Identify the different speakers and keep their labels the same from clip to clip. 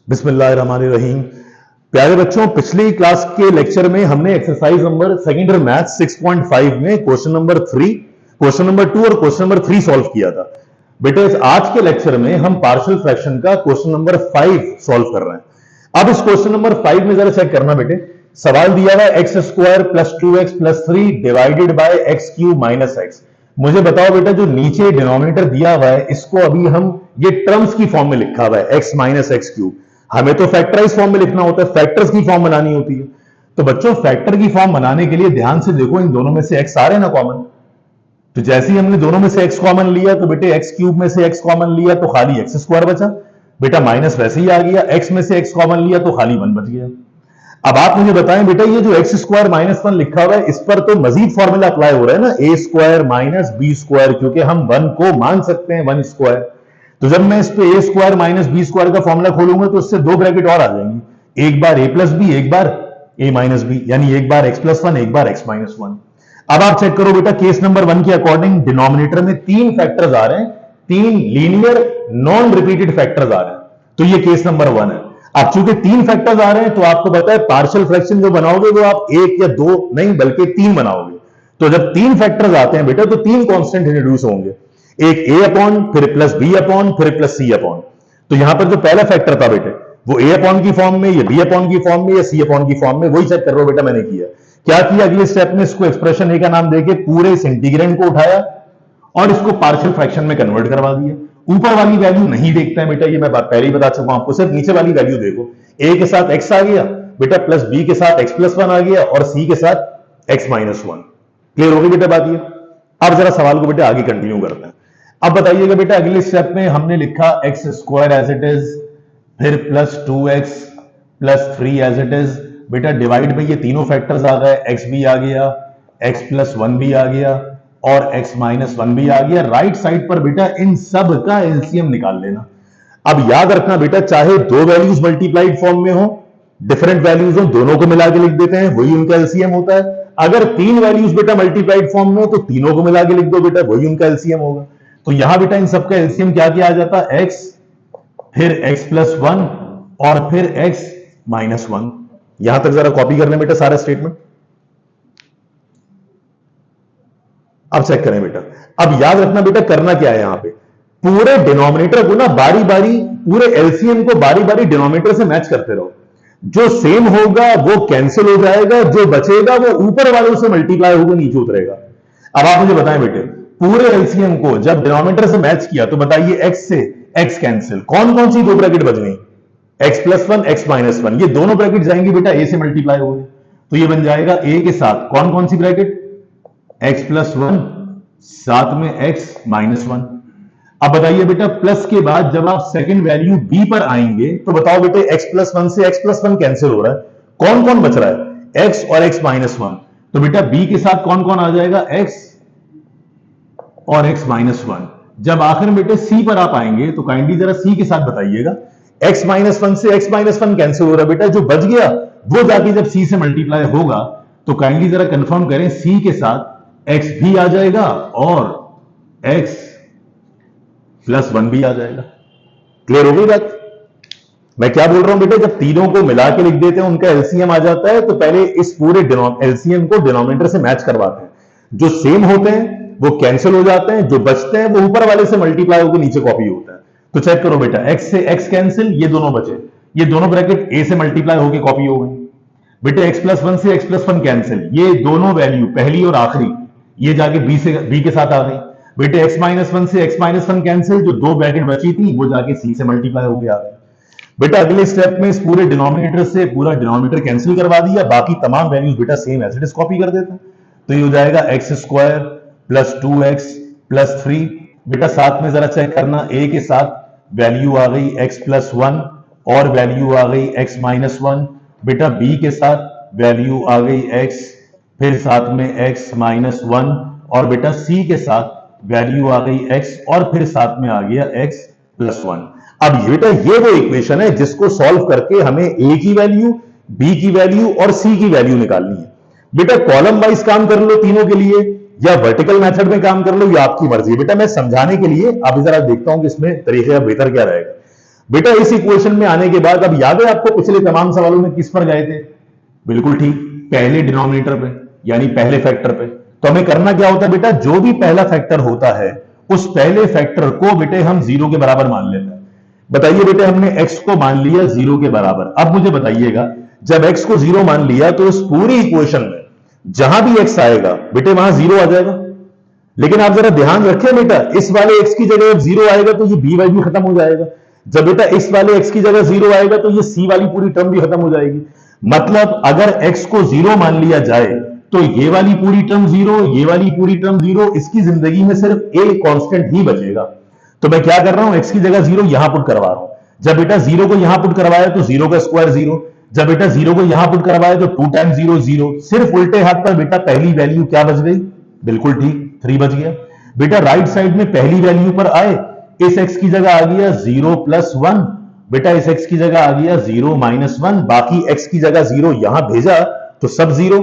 Speaker 1: बिस्मिल्लाहिर्रहमानिर्रहीम। प्यारे बच्चों, पिछली क्लास के लेक्चर में हमने exercise number second year math 6.5 में क्वेश्चन नंबर 3, क्वेश्चन नंबर 2 और क्वेश्चन नंबर 3 सॉल्व किया था। बेटे आज के लेक्चर में हम पार्शियल फ्रैक्शन का क्वेश्चन नंबर 5 सॉल्व कर रहे हैं। अब इस क्वेश्चन नंबर 5 में जरा चेक करना बेटे, सवाल दिया हुआ x square plus 2x plus 3 divided by x cube minus x. मुझे बताओ बेटा, जो नीचे डिनोमिनेटर दिया हुआ है इसको अभी हम ये टर्म्स की फॉर्म में लिखा हुआ है एक्स माइनस एक्स क्यूब, हमें तो फैक्टराइज फॉर्म में लिखना होता है, फैक्टर्स की फॉर्म बनानी होती है। तो बच्चों फैक्टर की फॉर्म बनाने के लिए ध्यान से देखो, इन दोनों में से एक्स आ रहे हैं ना कॉमन। तो जैसे ही हमने दोनों में से एक्स कॉमन लिया तो बेटे एक्स क्यूब में से एक्स कॉमन लिया तो खाली एक्स स्क्वायर बचा। बेटा माइनस वैसे ही आ गया, एक्स में से एक्स कॉमन लिया तो खाली 1 बच गया। अब आप मुझे बताएं बेटा, ये जो एक्स स्क्वायर माइनस 1 लिखा हुआ है इस पर तो मजीद फॉर्मूला अप्लाई हो रहा है ना, ए स्क्वायर माइनस बी स्क्वायर, क्योंकि हम 1 को मान सकते हैं 1 स्क्वायर। तो जब मैं इस पे ए स्क्वायर माइनस बी स्क्वायर का फॉर्मूला खोलूंगा तो उससे 2 ब्रैकेट और आ जाएंगी, एक बार ए प्लस बी, एक बार ए माइनस बी, यानी एक बार एक्स प्लस 1, एक बार एक्स माइनस 1। अब आप चेक करो बेटा, केस नंबर 1 के अकॉर्डिंग डिनोमिनेटर में 3 फैक्टर्स आ रहे हैं, 3 लीनियर नॉन रिपीटेड फैक्टर्स आ रहे हैं। तो ये केस नंबर 1 है। अब चूंकि 3 फैक्टर्स आ रहे हैं तो आपको पता है पार्शियल फ्रैक्शन जो बनाओगे वो आप 1 या 2 नहीं बल्कि 3 बनाओगे। तो जब 3 फैक्टर्स आते हैं बेटा तो 3 कांस्टेंट इंट्रोड्यूस होंगे, एक ए अपॉन, फिर प्लस बी अपॉन, फिर प्लस सी अपॉन। तो यहां पर जो पहला फैक्टर था बेटे वो ए अपॉन की फॉर्म में, या बी अपॉन की फॉर्म में, या सी अपॉन की फॉर्म में, वही चेक कर रहे हो बेटा मैंने किया क्या किया। अगले स्टेप में इसको एक्सप्रेशन ए का नाम देके पूरे इस इंटीग्रेंड को उठाया और इसको पार्शियल फ्रैक्शन में कन्वर्ट करवा दिया। ऊपर वाली वैल्यू नहीं देखता है बेटा, ये मैं बात पहले ही बता चुका हूं आपको, सिर्फ नीचे वाली वैल्यू देखो। ए के साथ एक्स आ गया बेटा, प्लस बी के साथ एक्स प्लस 1 आ गया, और सी के साथ एक्स माइनस 1। क्लियर हो गई बेटा बात ये। अब जरा सवाल को बेटा आगे कंटिन्यू करते हैं। अब बताइएगा बेटा, अगले स्टेप में हमने लिखा x square as it is, फिर plus 2x plus 3 as it is. बेटा डिवाइड में ये तीनों फैक्टर्स आ गए, एक्स भी आ गया, एक्स प्लस 1 भी आ गया, और एक्स माइनस 1 भी आ गया। राइट साइड पर बेटा इन सब का एलसीएम निकाल लेना। अब याद रखना बेटा, चाहे 2 वैल्यूज मल्टीप्लाइड फॉर्म में हो, डिफरेंट वैल्यूज हो, दोनों को मिला के लिख देते हैं, वही उनका एलसीएम होता है। अगर 3 वैल्यूज बेटा मल्टीप्लाइड फॉर्म में हो तो तीनों को मिला के लिख दो बेटा, वही उनका एलसीएम होगा। तो यहां बेटा इन सबका एलसीएम क्या किया जाता है, एक्स, फिर एक्स प्लस 1 और फिर एक्स माइनस 1। यहां तक जरा कॉपी कर लें बेटा सारा स्टेटमेंट। अब चेक करें बेटा, अब याद रखना बेटा करना क्या है, यहां पे पूरे डिनोमिनेटर को ना बारी बारी, पूरे एलसीएम को बारी बारी डिनोमिनेटर से मैच करते रहो। जो सेम होगा वो कैंसिल हो जाएगा, जो बचेगा वो ऊपर वालों से मल्टीप्लाई होकर नीचे उतरेगा। अब आप मुझे बताएं बेटे, पूरे एलसीएम को जब डिनोमिनेटर से मैच किया तो बताइए एक्स से एक्स कैंसिल, कौन कौन सी 2 ब्रैकेट बच गई, एक्स प्लस 1, एक्स माइनस 1, ये दोनों ब्रैकेट जाएंगी बेटा ए से मल्टीप्लाई हो गए। तो ये बन जाएगा ए के साथ कौन कौन सी ब्रैकेट, एक्स प्लस 1, साथ में एक्स माइनस 1। अब बताइए बेटा, प्लस के बाद जब आप सेकंड वैल्यू बी पर आएंगे तो बताओ बेटे एक्स प्लस 1 से एक्स प्लस 1 कैंसिल हो रहा है, कौन कौन बच रहा है, एक्स और एक्स माइनस 1। तो बेटा बी के साथ कौन कौन आ जाएगा, एक्स और एक्स माइनस 1। जब आखिर में बेटे सी पर आप आएंगे तो काइंडली जरा सी के साथ बताइएगा, एक्स माइनस 1 से एक्स माइनस 1 कैंसिल हो रहा है बेटा, जो बच गया वो जाके जब सी से मल्टीप्लाई होगा तो काइंडली जरा कंफर्म करें सी के साथ एक्स भी आ जाएगा और एक्स प्लस 1 भी आ जाएगा। क्लियर हो गई बात। मैं क्या बोल रहा हूं बेटे, जब तीनों को मिला के लिख देते हैं उनका एलसीएम आ जाता है तो पहले इस पूरे एलसीएम को डिनोमिनेटर से मैच करवाते हैं, जो सेम होते हैं वो कैंसिल हो जाते हैं, जो बचते हैं वो ऊपर वाले से मल्टीप्लाई होकर नीचे कॉपी होता है। तो चेक करो बेटा, एक्स से एक्स कैंसिल, ये दोनों बचे, ये दोनों ब्रैकेट ए से मल्टीप्लाई होकर कॉपी हो गई। बेटे एक्स प्लस 1 से एक्स प्लस 1 कैंसिल, ये दोनों वैल्यू पहली और आखिरी ये जाके बी के साथ आ गई। बेटे एक्स माइनस 1 से एक्स माइनस 1 कैंसिल, जो 2 ब्रैकेट बची थी वो जाके सी से मल्टीप्लाई होकर आ गई। बेटा अगले स्टेप में इस पूरे डिनोमिनेटर से पूरा डिनोमिनेटर कैंसिल करवा दिया, बाकी तमाम वैल्यूज बेटा same as it is copy कर देते हैं। तो ये हो जाएगा x square plus 2x plus 3। बेटा साथ में जरा चेक करना, ए के साथ वैल्यू आ गई एक्स प्लस 1 और वैल्यू आ गई एक्स माइनस 1। बेटा बी के साथ वैल्यू आ गई एक्स, फिर साथ में एक्स माइनस 1, और बेटा सी के साथ वैल्यू आ गई एक्स और फिर साथ में आ गया एक्स प्लस 1। अब बेटा ये वो इक्वेशन है जिसको सॉल्व करके हमें ए की वैल्यू, बी की वैल्यू और सी की वैल्यू निकालनी है। बेटा कॉलम वाइज काम कर लो तीनों के लिए, या वर्टिकल मेथड में काम कर लो, या आपकी मर्जी। बेटा मैं समझाने के लिए अब जरा देखता हूं कि इसमें तरीका बेहतर क्या रहेगा। बेटा इस इक्वेशन में आने के बाद अब याद है आपको पिछले तमाम सवालों में किस पर गए थे? बिल्कुल ठीक, पहले डिनोमिनेटर पे, यानी पहले फैक्टर पे। तो हमें करना क्या होता है बेटा, जो भी पहला फैक्टर होता है उस पहले फैक्टर को बेटे हम जीरो के बराबर मान लेते हैं। बताइए बेटे, हमने x को मान लिया जीरो के बराबर। अब मुझे बताइएगा, जब x को जीरो मान लिया तो इस पूरी इक्वेशन में जहां भी x आएगा बेटे वहां जीरो आ जाएगा। लेकिन आप जरा ध्यान रखें बेटा, इस वाले x की जगह जब जीरो आएगा तो ये b वाई भी खत्म हो जाएगा। जब बेटा इस वाले x की जगह जीरो आएगा तो ये c वाली पूरी टर्म भी खत्म हो जाएगी। मतलब अगर x को जीरो मान लिया जाए तो ये वाली पूरी टर्म जीरो, ये वाली पूरी टर्म जीरो, इसकी जिंदगी में सिर्फ a कांस्टेंट ही बचेगा। तो मैं क्या कर रहा हूं, x की जगह जीरो यहां पुट करवा रहा हूं। जब बेटा जीरो को यहां पुट करवाया तो जीरो का स्क्वायर जीरो, जब बेटा जीरो को यहां पुट करवाया तो 2 टाइम्स जीरो जीरो। सिर्फ उल्टे हाथ पर बेटा पहली वैल्यू क्या बच गई? बिल्कुल ठीक, 3 बच गया। बेटा राइट साइड में पहली वैल्यू पर आए, इस x की जगह आ गया 0 + 1, बेटा इस x की जगह आ गया 0 - 1, बाकी x की जगह 0 यहां भेजा तो सब 0,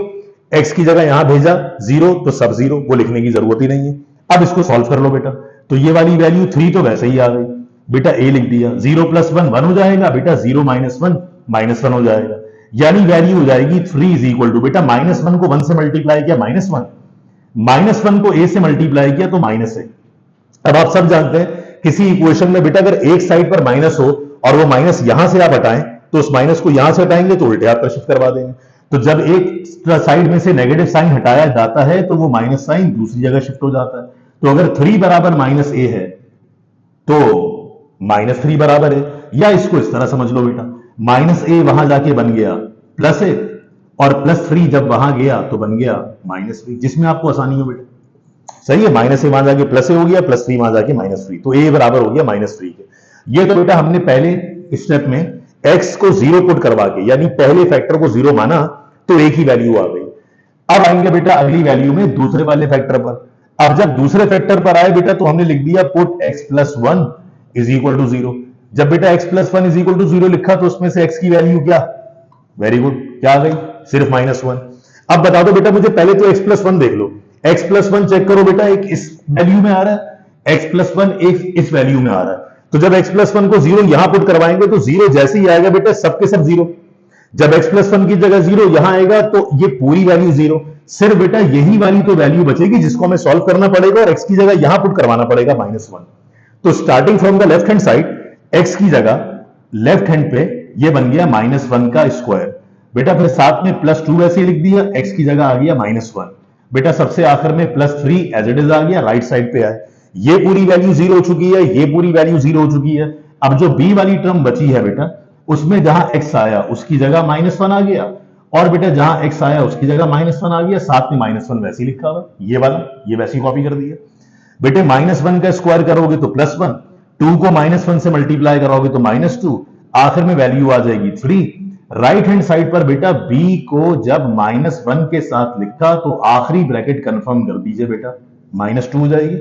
Speaker 1: x की जगह यहां भेजा 0 तो सब 0, वो लिखने की जरूरत ही नहीं है। अब इसको सॉल्व कर लो बेटा, तो ये वाली वैल्यू 3 तो वैसे ही आ गई। बेटा a लिख दिया, 0 + 1 1 हो जाएगा, बेटा 0 - 1 -1 हो जाएगा, यानी वैल्यू हो जाएगी 3 = बेटा -1 को 1 से मल्टीप्लाई किया -1 को a से मल्टीप्लाई किया तो -a। अब आप सब जानते हैं किसी इक्वेशन में बेटा अगर एक साइड पर माइनस हो और वो माइनस यहां से आप हटाएं तो उस माइनस को यहां से हटाएंगे तो उल्टे हाथ पर शिफ्ट करवा देंगे। तो जब एक साइड में से नेगेटिव साइन हटाया जाता है तो वो माइनस साइन दूसरी जगह शिफ्ट हो जाता है। तो अगर 3 बराबर -a है तो -3 बराबर है, या इसको इस तरह समझ लो बेटा, -a वहां जाके बन गया +a और +3 जब वहां गया तो बन गया -3, जिसमें आपको आसानी हो बेटा। सही है, -a वहां जाके +a हो गया, +3 वहां जाके -3, तो a बराबर हो गया -3 के। ये तो बेटा हमने पहले स्टेप में x को 0 पुट करवा के, यानी पहले फैक्टर को 0 माना तो एक ही वैल्यू आ गई। अब आएंगे बेटा अगली वैल्यू में दूसरे वाले फैक्टर पर। अब जब दूसरे फैक्टर पर आए बेटा तो हमने लिख दिया पुट x + 1 = 0। जब बेटा x + 1 = 0 लिखा तो उसमें से x की वैल्यू क्या? वेरी गुड, क्या आ गई? सिर्फ -1। अब बता दो बेटा मुझे, पहले तो x + 1 देख लो, x + 1 चेक करो बेटा, एक इस वैल्यू में आ रहा है, x + 1 एक इस वैल्यू में आ रहा है। तो जब x + 1 को 0 यहां पुट करवाएंगे तो 0 जैसे ही आएगा बेटा सबके सब 0। जब x + 1 की जगह 0 यहां आएगा तो ये पूरी वैल्यू 0, सिर्फ बेटा यही वाली तो वैल्यू बचेगी जिसको हमें सॉल्व करना पड़ेगा और x की जगह यहां पुट करवाना पड़ेगा -1। तो starting from the left hand side, x की जगह लेफ्ट हैंड पे ये बन गया -1 का स्क्वायर। बेटा फिर साथ में +2 वैसे लिख दिया, x की जगह आ गया -1। बेटा सबसे आखिर में +3 एज इट इज आ गया, राइट साइड पे आए, ये पूरी वैल्यू 0 हो चुकी है, ये पूरी वैल्यू 0 हो चुकी है। अब जो b वाली टर्म बची है बेटा, उसमें जहां x आया उसकी जगह -1 आ गया, और बेटा जहां x आया उसकी जगह -1 आ गया, साथ में -1 वैसे ही लिखा हुआ, ये वाला ये वैसे कॉपी कर दिया। बेटे -1 का स्क्वायर करोगे तो +1, 2 को -1 से मल्टीप्लाई करोगे तो -2, आखिर में वैल्यू आ जाएगी 3। राइट हैंड साइड पर बेटा b को जब -1 के साथ लिखा तो आखिरी ब्रैकेट कंफर्म कर दीजिए बेटा, -2 हो जाएगी।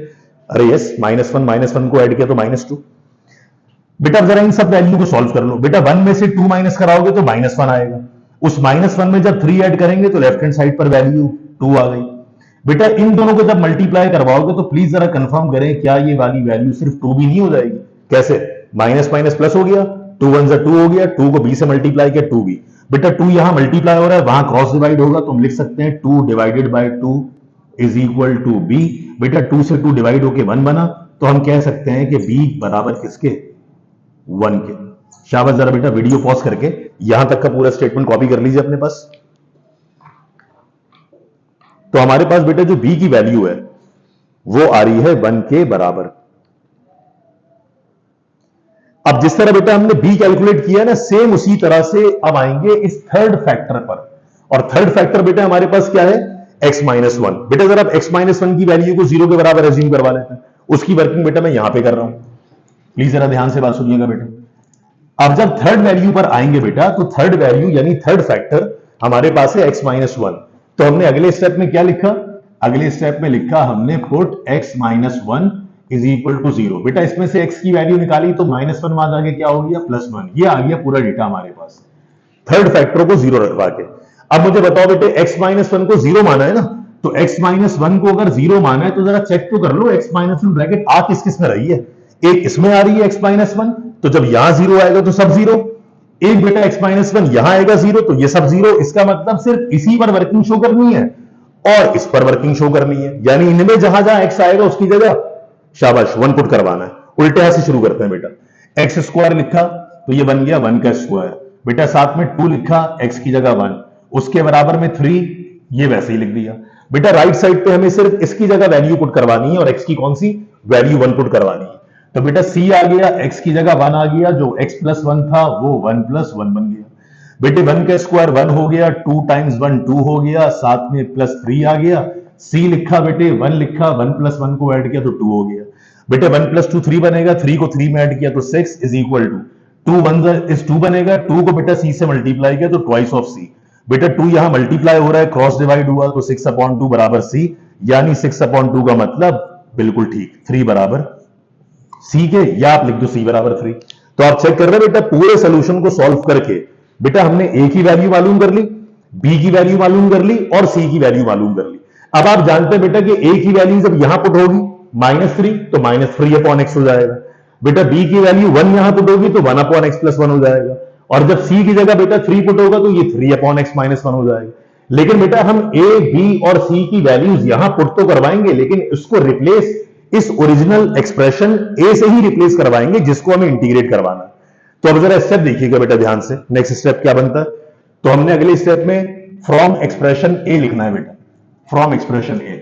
Speaker 1: अरे यस, -1 को ऐड किया तो -2। बेटा जरा इन सब वैल्यू को सॉल्व कर लो। बेटा 1 में से 2 माइनस कराओगे तो -1 आएगा, उस -1 में जब 3 ऐड करेंगे तो लेफ्ट हैंड साइड पर वैल्यू 2 आ गई। बेटा इन दोनों को जब मल्टीप्लाई करवाओगे तो प्लीज जरा कंफर्म करें क्या ये वाली वैल्यू सिर्फ 2 भी नहीं हो जाएगी? कैसे? माइनस माइनस प्लस हो गया, 2 1 2 हो गया, 2 को b से मल्टीप्लाई किया 2b। बेटा 2 यहां मल्टीप्लाई हो रहा है, वहां क्रॉस डिवाइड होगा तो हम लिख सकते हैं 2 divided by 2 is equal to b। बेटा 2 से 2 डिवाइड होके 1 बना, तो हम कह सकते हैं कि b बराबर किसके? 1 के। शाबाश, जरा बेटा वीडियो पॉज करके यहां तक का पूरा स्टेटमेंट कॉपी कर लीजिए अपने पास। तो हमारे पास बेटा जो b की वैल्यू है वो आ रही है 1 के बराबर। अब जिस तरह बेटा हमने b कैलकुलेट किया ना, सेम उसी तरह से अब आएंगे इस थर्ड फैक्टर पर। और थर्ड फैक्टर बेटा हमारे पास क्या है? x minus 1। बेटा जरा आप x माइनस 1 की वैल्यू को 0 के बराबर एज्यूम करवा लेते हैं, उसकी वर्किंग बेटा मैं यहां पे कर रहा हूं, प्लीज जरा ध्यान से बात सुनिएगा बेटा। अब जब थर्ड वैल्यू पर आएंगे बेटा, तो थर्ड वैल्यू यानी थर्ड फैक्टर हमारे पास है x माइनस 1। तो हमने अगले स्टेप में क्या लिखा? अगले स्टेप में लिखा हमने put x minus 1 is equal to 0। बेटा इसमें से x की वैल्यू निकाली तो -1 वहां जाके क्या हो गया? +1। ये आ गया पूरा डेटा हमारे पास थर्ड फैक्टर को 0 रखवा के। अब मुझे बताओ बेटे x माइनस 1 को 0 माना है ना, तो x माइनस 1 को अगर 0 माना है तो जरा चेक तो कर लो x माइनस 1 ब्रैकेट आ किस किस में रही है। एक इसमें आ रही है x माइनस 1, तो जब यहां 0 आएगा तो सब 0, एक बेटा x माइनस 1 यहां आएगा 0 तो ये सब 0, इसका मतलब सिर्फ इसी पर वर्किंग शो करनी है और इस पर वर्किंग शो करनी है, यानी इनमें जहां जहां x आएगा उसकी जगह शाबाश 1 पुट करवाना है। उल्टे हाथ से शुरू करते हैं बेटा, एक्स स्क्वायर लिखा तो ये बन गया 1 का स्क्वायर, बेटा साथ में 2 लिखा x की जगह 1, उसके बराबर में 3, ये वैसे ही लिख दिया। बेटा राइट साइड पे हमें सिर्फ इसकी जगह वैल्यू पुट करवानी है और x की कौन सी वैल्यू 1 पुट करवानी है, तो बेटा c आ गया, x की जगह 1 आ गया, जो x प्लस 1 था वो 1 प्लस 1 बन गया। बेटे 1 का स्क्वायर 1 हो गया, 2 टाइम्स 1 2 हो गया, साथ में प्लस 3 आ गया, c लिखा बेटे 1 लिखा, 1 प्लस 1 को ऐड किया तो 2 हो गया। बेटे 1 प्लस 2 3 बनेगा, 3 को 3 में ऐड किया तो 6 इज इक्वल टू 2 1 इज 2 बनेगा, 2 को बेटा c से मल्टीप्लाई किया तो ट्वाइस ऑफ c, बेटा 2 यहां मल्टीप्लाई हो रहा है, क्रॉस डिवाइड हुआ तो 6/2 बराबर c, यानी 6/2 का मतलब बिल्कुल ठीक 3 बराबर c के, या आप लिख दो c बराबर 3। तो आप चेक कर रहे हैं बेटा पूरे सोल्यूशन को सॉल्व करके बेटा हमने a की वैल्यू मालूम कर ली, b की वैल्यू मालूम कर ली और c की वैल्यू मालूम कर ली। अब आप जानते हैं बेटा कि a की वैल्यू जब यहां पुट होगी -3 तो -3/x हो जाएगा, बेटा b की वैल्यू 1 यहां पुट होगी तो 1/x + 1 हो जाएगा, और जब c की जगह बेटा 3 पुट होगा तो ये 3/x - 1 हो जाएगा। लेकिन बेटा हम a b और c की वैल्यूज यहां पुट तो करवाएंगे, लेकिन इसको रिप्लेस इस ओरिजिनल एक्सप्रेशन a से ही रिप्लेस करवाएंगे जिसको हमें इंटीग्रेट करवाना। तो अब जरा स्टेप देखिएगा बेटा ध्यान से, नेक्स्ट स्टेप क्या बनता है, तो हमने अगले स्टेप में फ्रॉम एक्सप्रेशन a लिखना है बेटा, फ्रॉम एक्सप्रेशन a।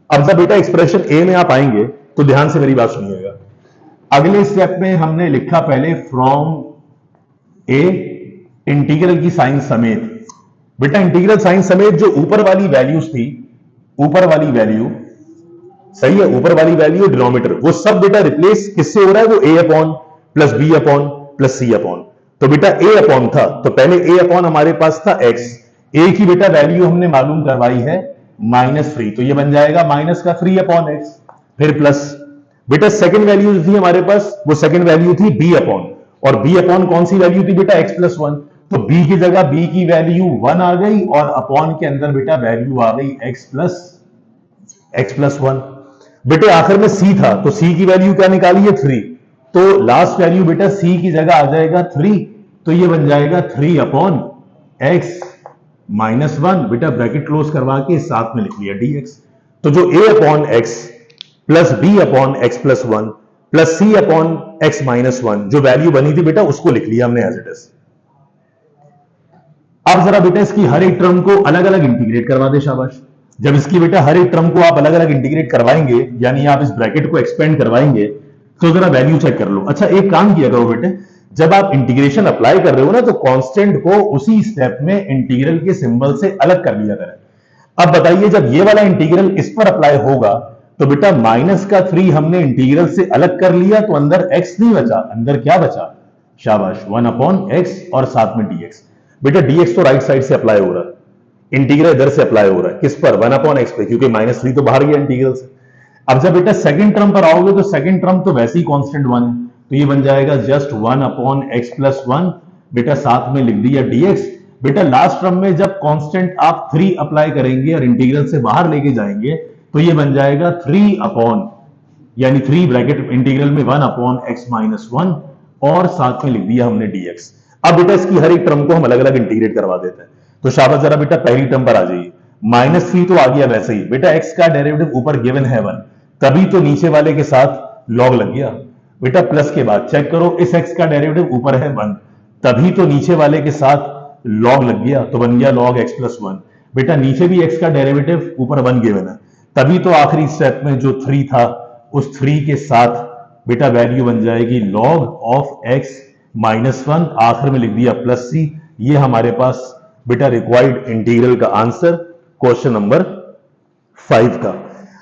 Speaker 1: अब जब बेटा एक्सप्रेशन a में आप आएंगे तो ध्यान से मेरी बात सुनिएगा, अगले स्टेप में हमने लिखा पहले फ्रॉम a इंटीग्रल की साइन समेत। बेटा इंटीग्रल साइन समेत जो ऊपर वाली वैल्यूज थी, ऊपर वाली वैल्यू सही है, ऊपर वाली वैल्यू डिनोमिनेटर वो सब बेटा रिप्लेस किससे हो रहा है, वो a upon plus b upon plus c upon. तो बेटा a अपॉन था तो पहले a अपॉन हमारे पास था x, a की बेटा वैल्यू हमने मालूम करवाई है -3 तो ये बन जाएगा माइनस का 3/x, फिर प्लस बेटा सेकंड वैल्यू थी हमारे पास, वो सेकंड वैल्यू थी b अपॉन, और b अपॉन कौन सी वैल्यू थी बेटा x + 1, तो b की जगह b की वैल्यू 1 आ गई और अपॉन के अंदर बेटा वैल्यू आ गई x + 1। बेटे आखिर में c था तो c की वैल्यू क्या निकाली है 3, तो लास्ट वैल्यू बेटा c की जगह आ जाएगा 3, तो ये बन जाएगा 3/x - 1, बेटा ब्रैकेट क्लोज करवा के साथ में लिख लिया dx। तो जो a/x plus b/x + 1 plus c/x - 1 जो वैल्यू बनी थी बेटा उसको लिख लिया हमने एज इट इज। अब जरा बेटा इसकी हर एक टर्म को अलग अलग इंटीग्रेट करवा दे, शाबाश। जब इसकी बेटा हर एक टर्म को आप अलग अलग इंटीग्रेट करवाएंगे, यानी आप इस ब्रैकेट को एक्सपेंड करवाएंगे, तो जरा वैल्यू चेक कर लो। अच्छा एक काम किया करो बेटे, जब आप इंटीग्रेशन अप्लाई कर रहे हो ना तो कांस्टेंट को उसी स्टेप में इंटीग्रल के सिंबल से अलग कर लिया करें। अब बताइए जब ये वाला इंटीग्रल इस पर अप्लाई होगा तो बेटा -3 हमने इंटीग्रल से अलग कर लिया तो अंदर x नहीं बचा, अंदर क्या बचा, शाबाश 1/x और साथ में dx। बेटा dx तो राइट साइड से अप्लाई हो रहा है, इंटीग्रल इधर से अप्लाई हो रहा है, किस पर 1/x पे, क्योंकि -3 तो बाहर गया इंटीग्रल से। अब जब बेटा सेकंड टर्म पर आओगे तो सेकंड टर्म तो वैसे ही कांस्टेंट 1 है, तो ये बन जाएगा जस्ट 1/x + 1, बेटा साथ में लिख दिया dx। बेटा लास्ट टर्म में जब कांस्टेंट आप 3 अप्लाई करेंगे और इंटीग्रल से बाहर लेके जाएंगे तो ये बन जाएगा 3 यानी 3 ब्रैकेट इंटीग्रल में 1/x - 1 और साथ में लिख दिया हमने dx। अब बेटा इसकी हर एक टर्म को हम अलग अलग इंटीग्रेट करवा देते हैं। तो शाबाश जरा बेटा पहली टर्म पर आ जाइए, -3 तो आ गया वैसे ही, बेटा x का डेरिवेटिव ऊपर गिवन है 1, तभी तो नीचे वाले के साथ लॉग लग गया। बेटा प्लस के बाद चेक करो, इस x का डेरिवेटिव ऊपर है 1, तभी तो नीचे वाले के साथ लॉग लग गया, तो बन गया log x + 1। बेटा नीचे भी x का डेरिवेटिव ऊपर 1 गिवन है, तभी तो आखिरी स्टेप में जो 3 था उस 3 के साथ बेटा वैल्यू बन जाएगी log of x - 1, आखिर में लिख दिया +c। ये हमारे पास बेटा रिक्वायर्ड इंटीग्रल का आंसर क्वेश्चन नंबर 5 का।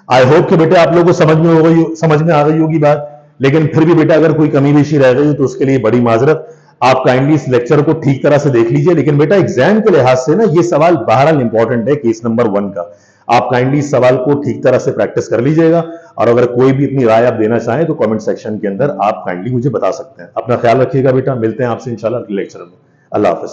Speaker 1: आई होप कि बेटा आप लोगों को समझ में आ गई होगी बात, लेकिन फिर भी बेटा अगर कोई कमी पेशी रह गई हो तो उसके लिए बड़ी माजरत। आप काइंडली इस लेक्चर को ठीक तरह से देख लीजिए, लेकिन बेटा एग्जाम के लिहाज से ना ये सवाल बहरहाल इंपॉर्टेंट है, केस नंबर 1 का। आप काइंडली इस सवाल को ठीक तरह से प्रैक्टिस कर लीजिएगा, और अगर कोई भी अपनी राय आप देना चाहें तो कमेंट सेक्शन के अंदर आप काइंडली मुझे बता सकते हैं। अपना ख्याल रखिएगा बेटा, मिलते हैं आपसे इंशाल्लाह अगले लेक्चर में। अल्लाह हाफिज।